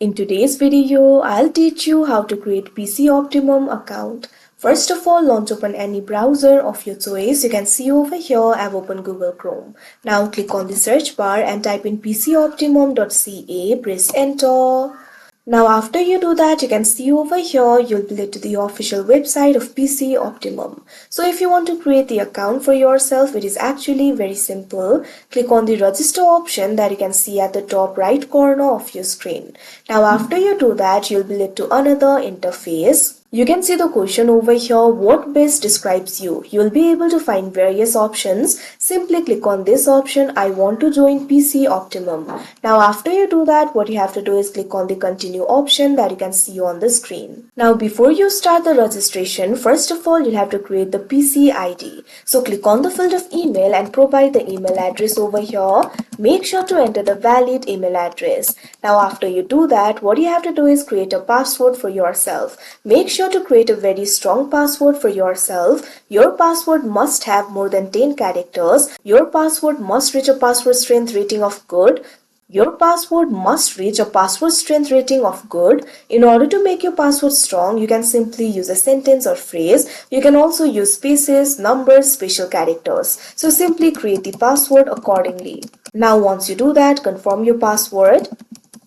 In today's video, I'll teach you how to create PC Optimum account. First of all, launch open any browser of your choice. You can see over here I've opened Google Chrome. Now click on the search bar and type in pcoptimum.ca, press enter. Now after you do that, you can see over here you'll be led to the official website of PC Optimum. So if you want to create the account for yourself, it is actually very simple. Click on the register option that you can see at the top right corner of your screen. Now after you do that, you'll be led to another interface. You can see the question over here, what best describes you? You'll be able to find various options. Simply click on this option, I want to join PC Optimum. Now after you do that, what you have to do is click on the continue option that you can see on the screen. Now before you start the registration, first of all, you'll have to create the PC ID. So click on the field of email and provide the email address over here. Make sure to enter the valid email address. Now after you do that, what you have to do is create a password for yourself. Make sure to create a very strong password for yourself. Your password must have more than 10 characters. Your password must reach a password strength rating of good. Your password must reach a password strength rating of good. In order to make your password strong, you can simply use a sentence or phrase. You can also use spaces, numbers, special characters. So simply create the password accordingly. Now once you do that, confirm your password.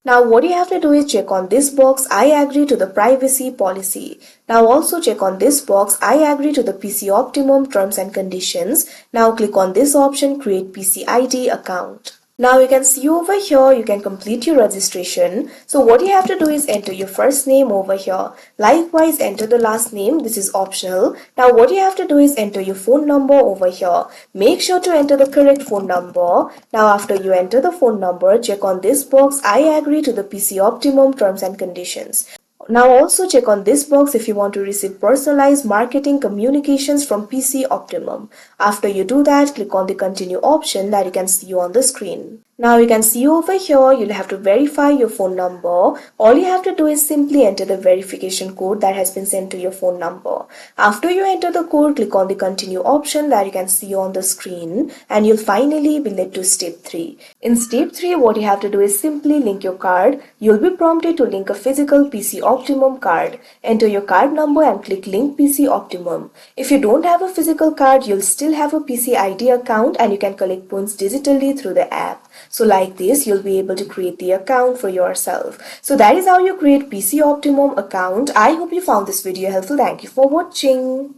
Now what you have to do is check on this box, I agree to the privacy policy. Now also check on this box, I agree to the PC Optimum terms and conditions. Now click on this option, create PC ID account. Now you can see over here, you can complete your registration. So what you have to do is enter your first name over here. Likewise, enter the last name. This is optional. Now what you have to do is enter your phone number over here. Make sure to enter the correct phone number. Now after you enter the phone number, check on this box, I agree to the PC Optimum terms and conditions. Now also check on this box if you want to receive personalized marketing communications from PC Optimum. After you do that, click on the continue option that you can see on the screen. Now you can see over here, you'll have to verify your phone number. All you have to do is simply enter the verification code that has been sent to your phone number. After you enter the code, click on the continue option that you can see on the screen and you'll finally be led to step 3. In step 3, what you have to do is simply link your card. You'll be prompted to link a physical PC Optimum card. Enter your card number and click link PC Optimum. If you don't have a physical card, you'll still have a PC ID account and you can collect points digitally through the app. So like this, you'll be able to create the account for yourself. So that is how you create PC Optimum account. I hope you found this video helpful. Thank you for watching.